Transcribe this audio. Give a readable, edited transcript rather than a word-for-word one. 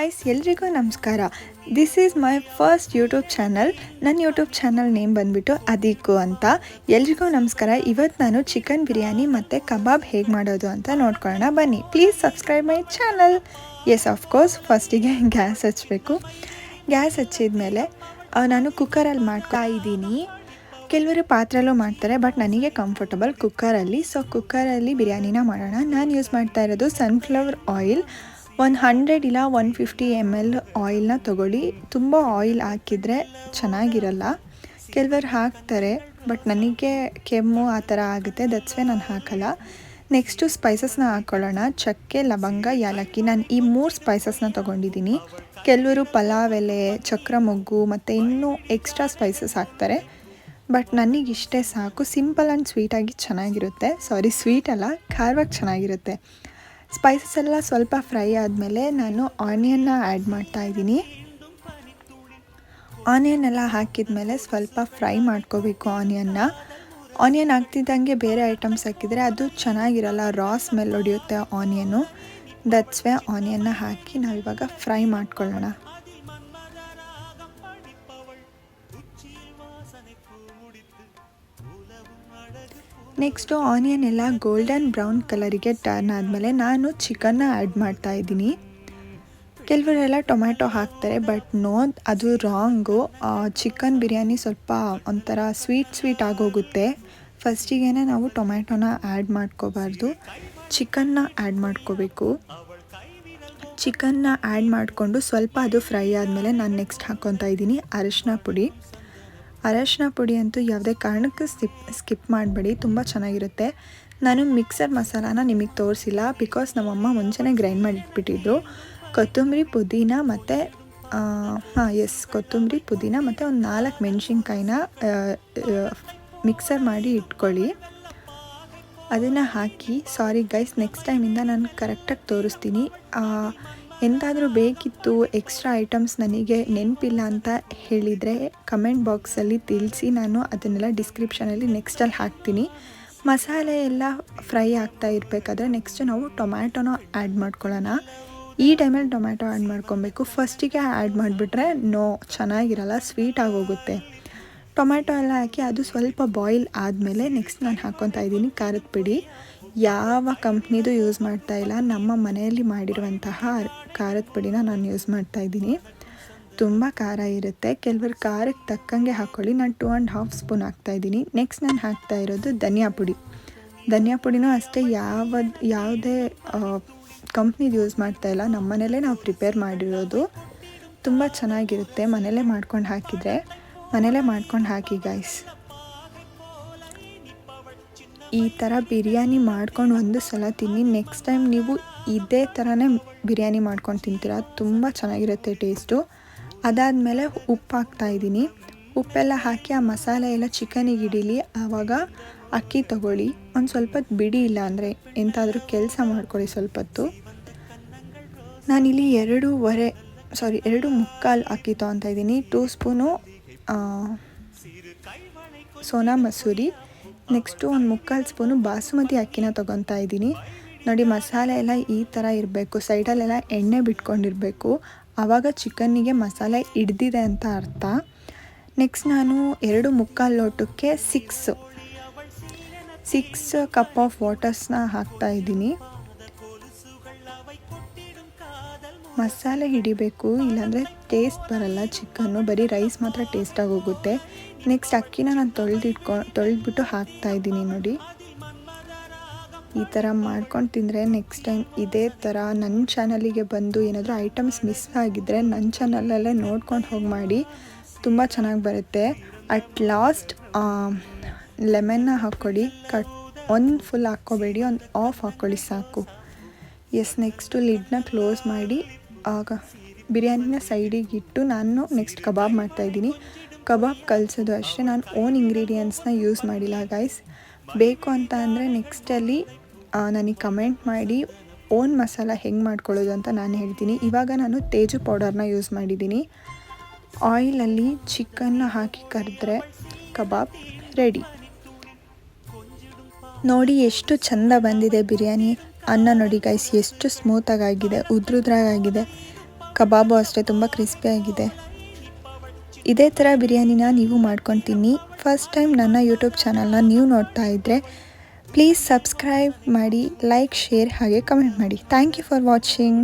Guys, ಎಲ್ರಿಗೂ ನಮಸ್ಕಾರ. This is my first YouTube channel. ನನ್ನ ಯೂಟ್ಯೂಬ್ ಚಾನಲ್ ನೇಮ್ ಬಂದುಬಿಟ್ಟು ಅದೀಕು ಅಂತ. ಎಲ್ರಿಗೂ ನಮಸ್ಕಾರ. ಇವತ್ತು ನಾನು ಚಿಕನ್ ಬಿರಿಯಾನಿ ಮತ್ತು ಕಬಾಬ್ ಹೇಗೆ ಮಾಡೋದು ಅಂತ ನೋಡ್ಕೊಳ್ಳೋಣ ಬನ್ನಿ. Please subscribe my channel. Yes, of course ಫಸ್ಟಿಗೆ ಗ್ಯಾಸ್ ಹಚ್ಚಬೇಕು. ಗ್ಯಾಸ್ ಹಚ್ಚಿದ ಮೇಲೆ ನಾನು ಕುಕ್ಕರಲ್ಲಿ ಮಾಡ್ತಾ ಇದ್ದೀನಿ. ಕೆಲವರು ಪಾತ್ರೆಯಲ್ಲೂ ಮಾಡ್ತಾರೆ, ಬಟ್ ನನಗೆ ಕಂಫರ್ಟಬಲ್ ಕುಕ್ಕರಲ್ಲಿ. ಸೊ ಕುಕ್ಕರಲ್ಲಿ ಬಿರಿಯಾನಿನ ಮಾಡೋಣ. ನಾನು ಯೂಸ್ ಮಾಡ್ತಾ ಇರೋದು ಸನ್ಫ್ಲವರ್ ಆಯಿಲ್. 100 ಇಲ್ಲ 150 ml ಆಯಿಲ್ನ ತೊಗೊಳ್ಳಿ. ತುಂಬ ಆಯಿಲ್ ಹಾಕಿದರೆ ಚೆನ್ನಾಗಿರಲ್ಲ. ಕೆಲವರು ಹಾಕ್ತಾರೆ, ಬಟ್ ನನಗೆ ಕೆಮ್ಮು ಆ ಥರ ಆಗುತ್ತೆ. ದಟ್ಸ್ ವೈ ನಾನು ಹಾಕಲ್ಲ. ನೆಕ್ಸ್ಟು ಸ್ಪೈಸಸ್ನ ಹಾಕ್ಕೊಳ್ಳೋಣ. ಚಕ್ಕೆ, ಲವಂಗ, ಯಾಲಕ್ಕಿ. ನಾನು ಈ 3 ಸ್ಪೈಸಸ್ನ ತೊಗೊಂಡಿದ್ದೀನಿ. ಕೆಲವರು ಪಲಾವ್ ಎಲೆ, ಚಕ್ರ ಮೊಗ್ಗು ಮತ್ತು ಇನ್ನೂ ಎಕ್ಸ್ಟ್ರಾ ಸ್ಪೈಸಸ್ ಹಾಕ್ತಾರೆ, ಬಟ್ ನನಗಿಷ್ಟೇ ಸಾಕು. ಸಿಂಪಲ್ ಆ್ಯಂಡ್ ಸ್ವೀಟಾಗಿ ಚೆನ್ನಾಗಿರುತ್ತೆ. ಸ್ವೀಟ್ ಅಲ್ಲ, ಖಾರವಾಗಿ ಚೆನ್ನಾಗಿರುತ್ತೆ. ಸ್ಪೈಸಸ್ ಎಲ್ಲ ಸ್ವಲ್ಪ ಫ್ರೈ ಆದಮೇಲೆ ನಾನು ಆನಿಯನ್ನ ಆ್ಯಡ್ ಮಾಡ್ತಾಯಿದ್ದೀನಿ. ಆನಿಯನ್ ಎಲ್ಲ ಹಾಕಿದ ಮೇಲೆ ಸ್ವಲ್ಪ ಫ್ರೈ ಮಾಡ್ಕೋಬೇಕು ಆನಿಯನ್ ಹಾಕ್ತಿದ್ದಂಗೆ ಬೇರೆ ಐಟಮ್ಸ್ ಹಾಕಿದರೆ ಅದು ಚೆನ್ನಾಗಿರಲ್ಲ, ರಾ ಸ್ಮೆಲ್ ಹೊಡೆಯುತ್ತೆ ಆನಿಯನ್ನು. ದಟ್ಸ್ ವೈ ಆನಿಯನ್ನ ಹಾಕಿ ನಾವಿವಾಗ ಫ್ರೈ ಮಾಡ್ಕೊಳ್ಳೋಣ. ನೆಕ್ಸ್ಟು ಆನಿಯನ್ ಎಲ್ಲ ಗೋಲ್ಡನ್ ಬ್ರೌನ್ ಕಲರಿಗೆ ಟರ್ನ್ ಆದಮೇಲೆ ನಾನು ಚಿಕನ್ನ ಆ್ಯಡ್ ಮಾಡ್ತಾಯಿದ್ದೀನಿ. ಕೆಲವರೆಲ್ಲ ಟೊಮ್ಯಾಟೊ ಹಾಕ್ತಾರೆ, ಬಟ್ ನೋ, ಅದು ರಾಂಗು. ಚಿಕನ್ ಬಿರಿಯಾನಿ ಸ್ವಲ್ಪ ಒಂಥರ ಸ್ವೀಟ್ ಆಗೋಗುತ್ತೆ. ಫಸ್ಟಿಗೆ ನಾವು ಟೊಮ್ಯಾಟೊನ ಆ್ಯಡ್ ಮಾಡ್ಕೋಬಾರ್ದು, ಚಿಕನ್ನ ಆ್ಯಡ್ ಮಾಡ್ಕೋಬೇಕು. ಚಿಕನ್ನ ಆ್ಯಡ್ ಮಾಡಿಕೊಂಡು ಸ್ವಲ್ಪ ಅದು ಫ್ರೈ ಆದಮೇಲೆ ನಾನು ನೆಕ್ಸ್ಟ್ ಹಾಕ್ಕೊತಾ ಇದ್ದೀನಿ ಅರಿಶಿನ ಪುಡಿ. ಅರಶಿನ ಪುಡಿ ಅಂತೂ ಯಾವುದೇ ಕಾರಣಕ್ಕೂ ಸ್ಕಿಪ್ ಮಾಡಬೇಡಿ, ತುಂಬ ಚೆನ್ನಾಗಿರುತ್ತೆ. ನಾನು ಮಿಕ್ಸರ್ ಮಸಾಲಾನ ನಿಮಗೆ ತೋರಿಸಿಲ್ಲ, ಬಿಕಾಸ್ ನಮ್ಮಮ್ಮ ಮುಂಚೆನೇ ಗ್ರೈಂಡ್ ಮಾಡಿಟ್ಬಿಟ್ಟಿದ್ರು. ಕೊತ್ತಂಬರಿ, ಪುದೀನ ಮತ್ತು ಕೊತ್ತಂಬರಿ, ಪುದೀನ ಮತ್ತು ಒಂದು 4 ಮೆಣಸಿನ್ಕಾಯಿನ ಮಿಕ್ಸರ್ ಮಾಡಿ ಇಟ್ಕೊಳ್ಳಿ. ಅದನ್ನು ಹಾಕಿ, ಸಾರಿ ಗೈಸ್, ನೆಕ್ಸ್ಟ್ ಟೈಮಿಂದ ನಾನು ಕರೆಕ್ಟಾಗಿ ತೋರಿಸ್ತೀನಿ. ಎಂತಾದರೂ ಬೇಕಿತ್ತು, ಎಕ್ಸ್ಟ್ರಾ ಐಟಮ್ಸ್ ನನಗೆ ನೆನಪಿಲ್ಲ ಅಂತ ಹೇಳಿದರೆ ಕಮೆಂಟ್ ಬಾಕ್ಸಲ್ಲಿ ತಿಳಿಸಿ. ನಾನು ಅದನ್ನೆಲ್ಲ ಡಿಸ್ಕ್ರಿಪ್ಷನಲ್ಲಿ ನೆಕ್ಸ್ಟಲ್ಲಿ ಹಾಕ್ತೀನಿ. ಮಸಾಲೆ ಎಲ್ಲ ಫ್ರೈ ಆಗ್ತಾ ಇರಬೇಕಾದ್ರೆ ನೆಕ್ಸ್ಟು ನಾವು ಟೊಮ್ಯಾಟೊನ ಆ್ಯಡ್ ಮಾಡ್ಕೊಳ್ಳೋಣ. ಈ ಟೈಮಲ್ಲಿ ಟೊಮ್ಯಾಟೊ ಆ್ಯಡ್ ಮಾಡ್ಕೊಬೇಕು. ಫಸ್ಟಿಗೆ ಆ್ಯಡ್ ಮಾಡಿಬಿಟ್ರೆ ಚೆನ್ನಾಗಿರಲ್ಲ, ಸ್ವೀಟ್ ಆಗೋಗುತ್ತೆ. ಟೊಮ್ಯಾಟೊ ಎಲ್ಲ ಹಾಕಿ ಅದು ಸ್ವಲ್ಪ ಬಾಯ್ಲ್ ಆದಮೇಲೆ ನೆಕ್ಸ್ಟ್ ನಾನು ಹಾಕ್ಕೊತಾ ಇದ್ದೀನಿ ಖಾರದ ಪುಡಿ. ಯಾವ ಕಂಪ್ನಿದು ಯೂಸ್ ಮಾಡ್ತಾಯಿಲ್ಲ, ನಮ್ಮ ಮನೆಯಲ್ಲಿ ಮಾಡಿರುವಂತಹ ಖಾರದ ಪುಡಿನ ನಾನು ಯೂಸ್ ಮಾಡ್ತಾಯಿದ್ದೀನಿ. ತುಂಬ ಖಾರ ಇರುತ್ತೆ, ಕೆಲವರು ಖಾರಕ್ಕೆ ತಕ್ಕಂಗೆ ಹಾಕ್ಕೊಳ್ಳಿ. ನಾನು 2.5 ಸ್ಪೂನ್ ಹಾಕ್ತಾಯಿದ್ದೀನಿ. ನೆಕ್ಸ್ಟ್ ನಾನು ಹಾಕ್ತಾ ಇರೋದು ಧನಿಯಾ ಪುಡಿನೂ ಅಷ್ಟೇ ಯಾವುದೇ ಕಂಪ್ನಿದು ಯೂಸ್ ಮಾಡ್ತಾಯಿಲ್ಲ, ನಮ್ಮ ಮನೇಲೇ ನಾವು ಪ್ರಿಪೇರ್ ಮಾಡಿರೋದು. ತುಂಬ ಚೆನ್ನಾಗಿರುತ್ತೆ. ಮನೇಲೇ ಮಾಡ್ಕೊಂಡು ಹಾಕಿ ಗೈಸ್. ಈ ಥರ ಬಿರಿಯಾನಿ ಮಾಡ್ಕೊಂಡು ಒಂದು ಸಲ ತಿನ್ನಿ. ನೆಕ್ಸ್ಟ್ ಟೈಮ್ ನೀವು ಇದೇ ಥರನೇ ಬಿರಿಯಾನಿ ಮಾಡ್ಕೊಂಡು ತಿಂತೀರಾ, ತುಂಬ ಚೆನ್ನಾಗಿರುತ್ತೆ ಟೇಸ್ಟು. ಅದಾದಮೇಲೆ ಉಪ್ಪು ಹಾಕ್ತಾಯಿದ್ದೀನಿ. ಉಪ್ಪೆಲ್ಲ ಹಾಕಿ ಆ ಮಸಾಲೆ ಎಲ್ಲ ಚಿಕನಿಗೆ ಹಿಡೀಲಿ. ಆವಾಗ ಅಕ್ಕಿ ತೊಗೊಳ್ಳಿ, ಒಂದು ಸ್ವಲ್ಪ ಹೊತ್ತು ಬಿಡಿ, ಇಲ್ಲ ಅಂದರೆ ಎಂತಾದರೂ ಕೆಲಸ ಮಾಡ್ಕೊಳ್ಳಿ ಸ್ವಲ್ಪ ಹೊತ್ತು. ನಾನಿಲ್ಲಿ 2.25 ಅಕ್ಕಿ ತೊಗೊತಾ ಇದ್ದೀನಿ. 2 ಸ್ಪೂನು ಸೋನಾ ಮಸೂರಿ. ನೆಕ್ಸ್ಟು ಒಂದು 3/4 ಸ್ಪೂನು ಬಾಸುಮತಿ ಅಕ್ಕಿನ ತೊಗೊತಾ ಇದ್ದೀನಿ. ನೋಡಿ, ಮಸಾಲೆ ಎಲ್ಲ ಈ ಥರ ಇರಬೇಕು, ಸೈಡಲ್ಲೆಲ್ಲ ಎಣ್ಣೆ ಬಿಟ್ಕೊಂಡಿರಬೇಕು. ಆವಾಗ ಚಿಕನ್ನಿಗೆ ಮಸಾಲೆ ಹಿಡ್ದಿದೆ ಅಂತ ಅರ್ಥ. ನೆಕ್ಸ್ಟ್ ನಾನು 2.25 ಲೋಟಕ್ಕೆ 6 ಕಪ್ ಆಫ್ ವಾಟರ್ಸ್ನ ಹಾಕ್ತಾಯಿದ್ದೀನಿ. ಮಸಾಲೆ ಹಿಡಿಬೇಕು, ಇಲ್ಲಾಂದರೆ ಟೇಸ್ಟ್ ಬರಲ್ಲ ಚಿಕನ್ನು, ಬರೀ ರೈಸ್ ಮಾತ್ರ ಟೇಸ್ಟಾಗಿ ಹೋಗುತ್ತೆ. ನೆಕ್ಸ್ಟ್ ಅಕ್ಕಿನ ನಾನು ತೊಳೆದ್ಬಿಟ್ಟು ಹಾಕ್ತಾಯಿದ್ದೀನಿ. ನೋಡಿ, ಈ ಥರ ಮಾಡ್ಕೊಂಡು ತಿಂದರೆ ನೆಕ್ಸ್ಟ್ ಟೈಮ್ ಇದೇ ಥರ ನನ್ನ ಚಾನಲಿಗೆ ಬಂದು ಏನಾದರೂ ಐಟಮ್ಸ್ ಮಿಸ್ ಆಗಿದ್ದರೆ ನನ್ನ ಚಾನಲಲ್ಲೇ ನೋಡ್ಕೊಂಡು ಹೋಗಿ ಮಾಡಿ, ತುಂಬ ಚೆನ್ನಾಗಿ ಬರುತ್ತೆ. ಅಟ್ ಲಾಸ್ಟ್ ಲೆಮನ್ನ ಹಾಕ್ಕೊಳ್ಳಿ. ಒಂದು ಫುಲ್ ಹಾಕ್ಕೋಬೇಡಿ, ಒಂದು ಆಫ್ ಹಾಕ್ಕೊಳ್ಳಿ ಸಾಕು. ಎಸ್, ನೆಕ್ಸ್ಟು ಲಿಡ್ನ ಕ್ಲೋಸ್ ಮಾಡಿ ಆಗ ಬಿರಿಯಾನಿನ ಸೈಡಿಗೆ ಇಟ್ಟು ನಾನು ನೆಕ್ಸ್ಟ್ ಕಬಾಬ್ ಮಾಡ್ತಾಯಿದ್ದೀನಿ. ಕಬಾಬ್ ಕಲಿಸೋದು ಅಷ್ಟೇ, ನಾನು ಓನ್ ಇಂಗ್ರೀಡಿಯೆಂಟ್ಸ್ನ ಯೂಸ್ ಮಾಡಿಲ್ಲ ಗೈಸ್. ಬೇಕು ಅಂತ ಅಂದರೆ ನೆಕ್ಸ್ಟಲ್ಲಿ ನನಗೆ ಕಮೆಂಟ್ ಮಾಡಿ ಓನ್ ಮಸಾಲ ಹೆಂಗೆ ಮಾಡ್ಕೊಳ್ಳೋದು ಅಂತ ನಾನು ಹೇಳ್ತೀನಿ. ಇವಾಗ ನಾನು ತೇಜು ಪೌಡರ್ನ ಯೂಸ್ ಮಾಡಿದ್ದೀನಿ. ಆಯಿಲಲ್ಲಿ ಚಿಕನ್ನ ಹಾಕಿ ಕರೆದ್ರೆ ಕಬಾಬ್ ರೆಡಿ. ನೋಡಿ ಎಷ್ಟು ಚೆಂದ ಬಂದಿದೆ ಬಿರಿಯಾನಿ. ಅನ್ನ ನೋಡಿ ಗೈಸ್, ಎಷ್ಟು ಸ್ಮೂತಾಗಿದೆ, ಉದ್ರುದ್ರಾಗಿದೆ. ಕಬಾಬು ಅಷ್ಟೇ ತುಂಬ ಕ್ರಿಸ್ಪಿಯಾಗಿದೆ. ಇದೇ ಥರ ಬಿರಿಯಾನಿನ ನೀವು ಮಾಡ್ಕೊಂಡು ತಿನ್ನಿ. ಫಸ್ಟ್ ಟೈಮ್ ನನ್ನ ಯೂಟ್ಯೂಬ್ ಚಾನಲ್ನ ನೀವು ನೋಡ್ತಾ ಇದ್ದರೆ ಪ್ಲೀಸ್ ಸಬ್ಸ್ಕ್ರೈಬ್ ಮಾಡಿ, ಲೈಕ್, ಶೇರ್ ಹಾಗೆ ಕಮೆಂಟ್ ಮಾಡಿ. Thank you for watching.